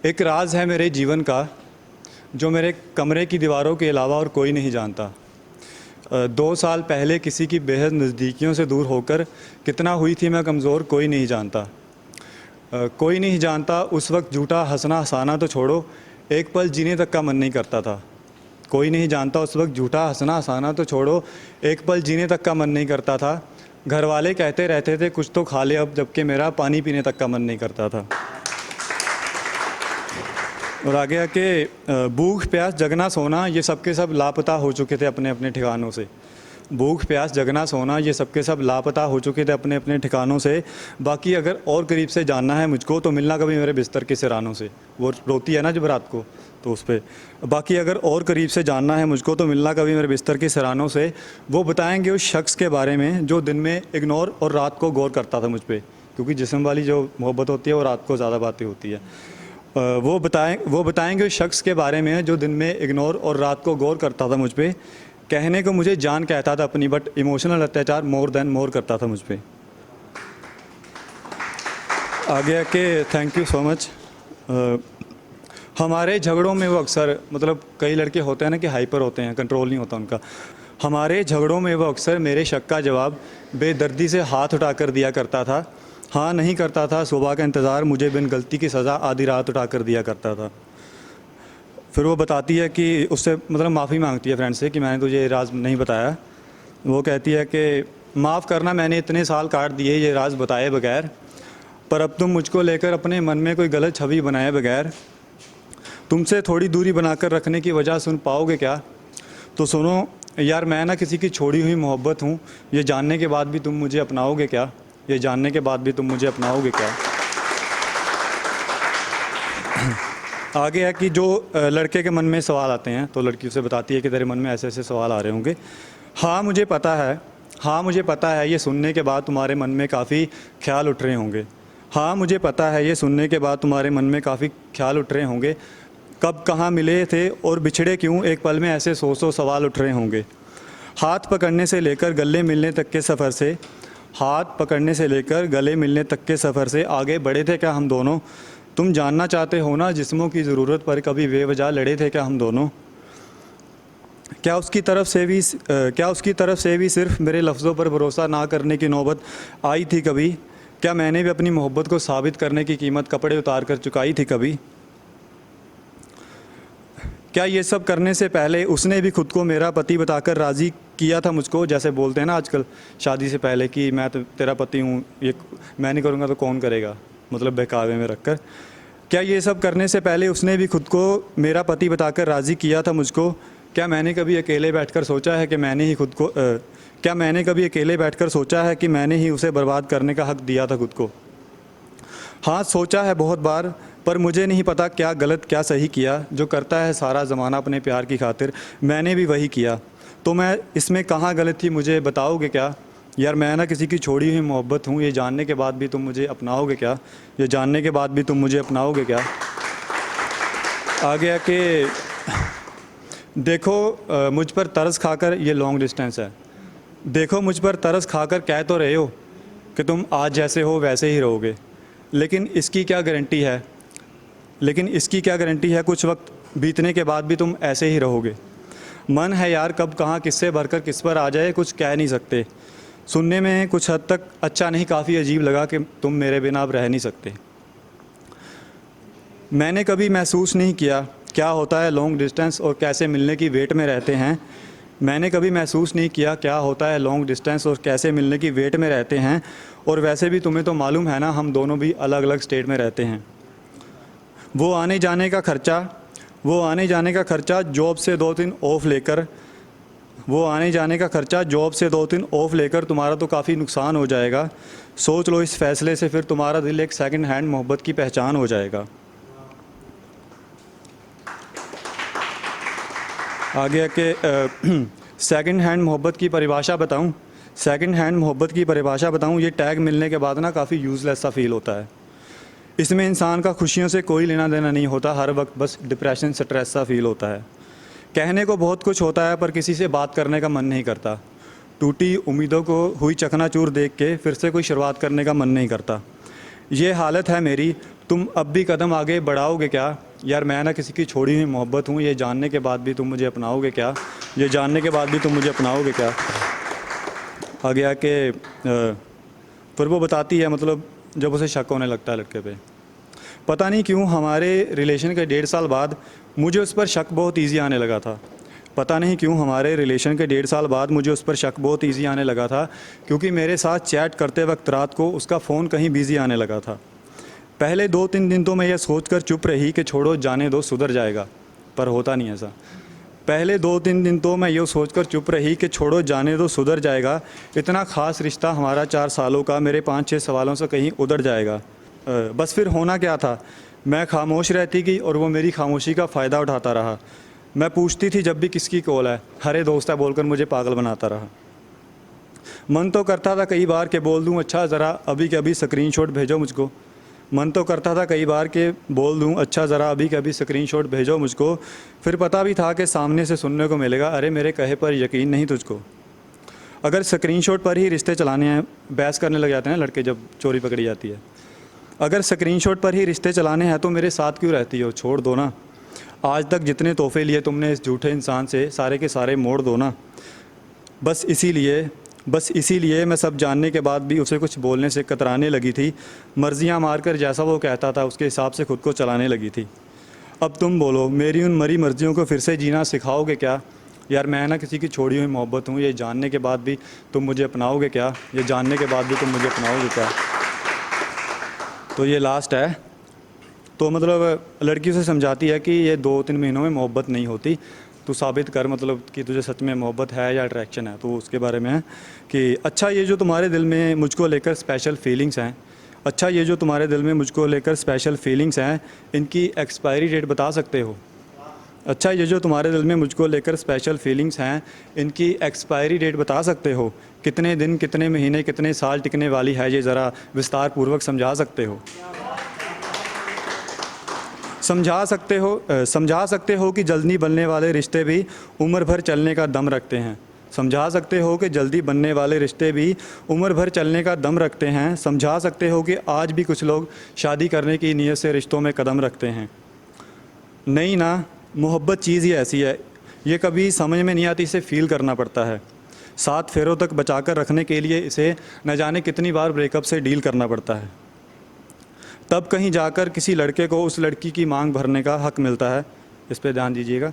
एक राज है मेरे जीवन का जो मेरे कमरे की दीवारों के अलावा और कोई नहीं जानता। 2 साल पहले किसी की बेहद नज़दीकियों से दूर होकर कितना हुई थी मैं कमज़ोर, कोई नहीं जानता। कोई नहीं जानता उस वक्त झूठा हंसना हंसाना तो छोड़ो, एक पल जीने तक का मन नहीं करता था। कोई नहीं जानता उस वक्त झूठा हंसना हंसाना तो छोड़ो, एक पल जीने तक का मन नहीं करता था। घर वाले कहते रहते थे कुछ तो खा ले अब, जबकि मेरा पानी पीने तक का मन नहीं करता था। और आगे आके भूख प्यास जगना सोना ये सबके सब लापता हो चुके थे अपने अपने ठिकानों से। भूख प्यास जगना सोना ये सबके सब लापता हो चुके थे अपने अपने ठिकानों से। बाकी अगर और करीब से जानना है मुझको तो मिलना कभी मेरे बिस्तर के सिरानों से। वो रोती है ना जब रात को, तो उस पर बाकी अगर और करीब से जानना है मुझको तो मिलना कभी मेरे बिस्तर के सिरानों से। वो बताएंगे उस शख्स के बारे में जो दिन में इग्नोर और रात को गौर करता था मुझ पर, क्योंकि जिस्म वाली जो मोहब्बत होती है वो रात को ज़्यादा बातें होती है। वो बताएंगे उस शख्स के बारे में जो दिन में इग्नोर और रात को गौर करता था मुझ पे। कहने को मुझे जान कहता था अपनी, बट इमोशनल अत्याचार मोर देन मोर करता था मुझ पे। आगे आके थैंक यू सो मच। हमारे झगड़ों में वो अक्सर, मतलब कई लड़के होते हैं ना कि हाइपर होते हैं, कंट्रोल नहीं होता उनका। हमारे झगड़ों में वो अक्सर मेरे शक का जवाब बेदर्दी से हाथ उठाकर दिया करता था। हाँ नहीं करता था सुबह का इंतज़ार, मुझे बिन गलती की सज़ा आधी रात उठा कर दिया करता था। फिर वो बताती है कि उससे मतलब माफ़ी मांगती है फ्रेंड से कि मैंने तुझे ये राज नहीं बताया। वो कहती है कि माफ़ करना, मैंने इतने साल काट दिए ये राज बताए बगैर, पर अब तुम मुझको लेकर अपने मन में कोई गलत छवि बनाए बगैर तुमसे थोड़ी दूरी बनाकर रखने की वजह सुन पाओगे क्या? तो सुनो यार, मैं ना किसी की छोड़ी हुई मोहब्बत हूँ, ये जानने के बाद भी तुम मुझे अपनाओगे क्या? ये जानने के बाद भी तुम मुझे अपनाओगे क्या? आगे है कि जो लड़के के मन में सवाल आते हैं तो लड़की उसे बताती है कि तेरे मन में ऐसे ऐसे सवाल आ रहे होंगे। हाँ मुझे पता है ये सुनने के बाद तुम्हारे मन में काफ़ी ख्याल उठ रहे होंगे। हाँ मुझे पता है ये सुनने के बाद तुम्हारे मन में काफ़ी ख्याल उठ रहे होंगे। कब कहाँ मिले थे और बिछड़े क्यों, एक पल में ऐसे 100 सवाल उठ रहे होंगे। हाथ पकड़ने से लेकर गले मिलने तक के सफ़र से, हाथ पकड़ने से लेकर गले मिलने तक के सफ़र से आगे बढ़े थे क्या हम दोनों? तुम जानना चाहते हो ना जिस्मों की ज़रूरत पर कभी बेवजह लड़े थे क्या हम दोनों? क्या उसकी तरफ से भी सिर्फ मेरे लफ्ज़ों पर भरोसा ना करने की नौबत आई थी कभी? क्या मैंने भी अपनी मोहब्बत को साबित करने की कीमत कपड़े उतार कर चुकाई थी कभी? क्या ये सब करने से पहले उसने भी खुद को मेरा पति बताकर राज़ी किया था मुझको? जैसे बोलते हैं ना आजकल शादी से पहले कि मैं तो तेरा पति हूँ, ये मैं नहीं करूँगा तो कौन करेगा, मतलब बहकावे में रखकर। क्या ये सब करने से पहले उसने भी खुद को मेरा पति बताकर राज़ी किया था मुझको? क्या मैंने कभी अकेले बैठकर सोचा है कि मैंने ही उसे बर्बाद करने का हक़ दिया था खुद को? हाँ सोचा है बहुत बार, पर मुझे नहीं पता क्या गलत क्या सही किया। जो करता है सारा ज़माना अपने प्यार की खातिर, मैंने भी वही किया। तो मैं इसमें कहाँ गलत थी मुझे बताओगे क्या? यार मैं ना किसी की छोड़ी हुई मोहब्बत हूँ, ये जानने के बाद भी तुम मुझे अपनाओगे क्या? ये जानने के बाद भी तुम मुझे अपनाओगे क्या? आगे आके देखो मुझ पर तरस खाकर, ये लॉन्ग डिस्टेंस है, देखो मुझ पर तरस खाकर कह तो रहे हो कि तुम आज जैसे हो वैसे ही रहोगे, लेकिन इसकी क्या गारंटी है कुछ वक्त बीतने के बाद भी तुम ऐसे ही रहोगे? मन है यार कब कहाँ किससे भरकर किस पर आ जाए, कुछ कह नहीं सकते। सुनने में कुछ हद तक अच्छा नहीं, काफ़ी अजीब लगा कि तुम मेरे बिना अब रह नहीं सकते। मैंने कभी महसूस नहीं किया क्या होता है लॉन्ग डिस्टेंस और कैसे मिलने की वेट में रहते हैं। मैंने कभी महसूस नहीं किया क्या होता है लॉन्ग डिस्टेंस और कैसे मिलने की वेट में रहते हैं। और वैसे भी तुम्हें तो मालूम है ना हम दोनों भी अलग अलग स्टेट में रहते हैं। वो आने जाने का खर्चा जॉब से 2 दिन ऑफ लेकर तुम्हारा तो काफ़ी नुकसान हो जाएगा। सोच लो इस फ़ैसले से फिर तुम्हारा दिल एक सेकंड हैंड मोहब्बत की पहचान हो जाएगा। आगे आके सेकंड हैंड मोहब्बत की परिभाषा बताऊं। ये टैग मिलने के बाद ना काफ़ी यूज़लेस सा फील होता है। इसमें इंसान का खुशियों से कोई लेना देना नहीं होता, हर वक्त बस डिप्रेशन स्ट्रेस सा फील होता है। कहने को बहुत कुछ होता है पर किसी से बात करने का मन नहीं करता। टूटी उम्मीदों को हुई चकनाचूर देख के फिर से कोई शुरुआत करने का मन नहीं करता। ये हालत है मेरी, तुम अब भी कदम आगे बढ़ाओगे क्या? यार मैं ना किसी की छोड़ी हुई मोहब्बत हूँ, ये जानने के बाद भी तुम मुझे अपनाओगे क्या? ये जानने के बाद भी तुम मुझे अपनाओगे क्या? आगे आके फिर वो बताती है, मतलब जब उसे शक होने लगता है लड़के पे, पता नहीं क्यों हमारे रिलेशन के 1.5 साल बाद मुझे उस पर शक बहुत ईजी आने लगा था। पता नहीं क्यों हमारे रिलेशन के 1.5 साल बाद मुझे उस पर शक बहुत ईजी आने लगा था, क्योंकि मेरे साथ चैट करते वक्त रात को उसका फ़ोन कहीं बिज़ी आने लगा था। पहले 2-3 दिन तो मैं ये सोचकर चुप रही कि छोड़ो जाने दो सुधर जाएगा, पर होता नहीं ऐसा। पहले 2-3 दिन तो मैं ये सोचकर चुप रही कि छोड़ो जाने दो सुधर जाएगा, इतना ख़ास रिश्ता हमारा 4 सालों का मेरे 5-6 सवालों से कहीं उधर जाएगा। बस फिर होना क्या था, मैं खामोश रहती गई और वो मेरी खामोशी का फ़ायदा उठाता रहा। मैं पूछती थी जब भी किसकी कॉल है, हरे दोस्त है बोलकर मुझे पागल बनाता रहा। मन तो करता था कई बार कि बोल दूं अच्छा ज़रा अभी के अभी स्क्रीनशॉट भेजो मुझको। मन तो करता था कई बार कि बोल दूं अच्छा ज़रा अभी के अभी स्क्रीनशॉट भेजो मुझको। फिर पता भी था कि सामने से सुनने को मिलेगा, अरे मेरे कहे पर यकीन नहीं तुझको। अगर स्क्रीनशॉट पर ही रिश्ते चलाने हैं, बहस करने लग जाते हैं लड़के जब चोरी पकड़ी जाती है। अगर स्क्रीनशॉट पर ही रिश्ते चलाने हैं तो मेरे साथ क्यों रहती हो, छोड़ दो ना। आज तक जितने तोहफे लिए तुमने इस झूठे इंसान से, सारे के सारे मोड़ दो ना। बस इसीलिए मैं सब जानने के बाद भी उसे कुछ बोलने से कतराने लगी थी। मर्जियाँ मारकर जैसा वो कहता था उसके हिसाब से खुद को चलाने लगी थी। अब तुम बोलो, मेरी उन मरी मर्जियों को फिर से जीना सिखाओगे क्या? यार मैं ना किसी की छोड़ी हुई मोहब्बत हूँ, ये जानने के बाद भी तुम मुझे अपनाओगे क्या? ये जानने के बाद भी तुम मुझे अपनाओगे क्या? तो ये लास्ट है। तो मतलब लड़की उसे समझाती है कि ये 2-3 महीनों में मोहब्बत नहीं होती, तू साबित कर मतलब कि तुझे सच में मोहब्बत है या अट्रैक्शन है। तो उसके बारे में है कि अच्छा ये जो तुम्हारे दिल में मुझको लेकर स्पेशल फीलिंग्स हैं, अच्छा ये जो तुम्हारे दिल में मुझको लेकर स्पेशल फीलिंग्स हैं, इनकी एक्सपायरी डेट बता सकते हो? अच्छा ये जो तुम्हारे दिल में मुझको लेकर स्पेशल फीलिंग्स हैं, इनकी एक्सपायरी डेट बता सकते हो? कितने दिन, कितने महीने, कितने साल टिकने वाली है ये ज़रा विस्तार पूर्वक समझा सकते हो? समझा सकते हो कि जल्दी बनने वाले रिश्ते भी उम्र भर चलने का दम रखते हैं। समझा सकते हो कि जल्दी बनने वाले रिश्ते भी उम्र भर चलने का दम रखते हैं। समझा सकते हो कि आज भी कुछ लोग शादी करने की नीयत से रिश्तों में कदम रखते हैं। नहीं ना, मोहब्बत चीज़ ही ऐसी है, ये कभी समझ में नहीं आती, इसे फ़ील करना पड़ता है। 7 फेरों तक बचाकर रखने के लिए इसे न जाने कितनी बार ब्रेकअप से डील करना पड़ता है। तब कहीं जाकर किसी लड़के को उस लड़की की मांग भरने का हक़ मिलता है। इस पे ध्यान दीजिएगा।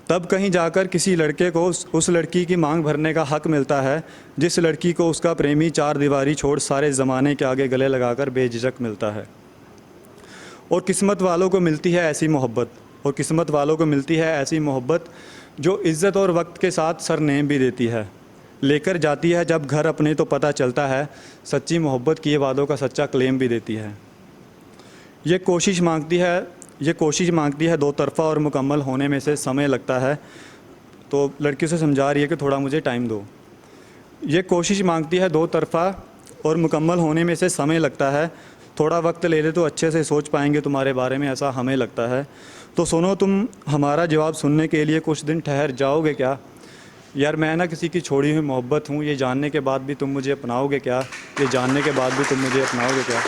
तब कहीं जाकर किसी लड़के को उस लड़की की मांग भरने का हक़ मिलता है जिस लड़की को उसका प्रेमी 4 दीवारी छोड़ सारे ज़माने के आगे गले लगाकर बेझिझक मिलता है। और किस्मत वालों को मिलती है ऐसी मोहब्बत, जो इज़्ज़त और वक्त के साथ सरनेम भी देती है। लेकर जाती है जब घर अपने तो पता चलता है, सच्ची मोहब्बत किए वादों का सच्चा क्लेम भी देती है। ये कोशिश मांगती है दो तरफ़ा और मुकम्मल होने में से समय लगता है। तो लड़की से समझा रही है कि थोड़ा मुझे टाइम दो। ये कोशिश मांगती है दो तरफ़ा और मुकम्मल होने में से समय लगता है। थोड़ा वक्त ले ले तो अच्छे से सोच पाएंगे तुम्हारे बारे में, ऐसा हमें लगता है। तो सुनो, तुम हमारा जवाब सुनने के लिए कुछ दिन ठहर जाओगे क्या? यार मैं ना किसी की छोड़ी हुई मोहब्बत हूँ, ये जानने के बाद भी तुम मुझे अपनाओगे क्या? ये जानने के बाद भी तुम मुझे अपनाओगे क्या?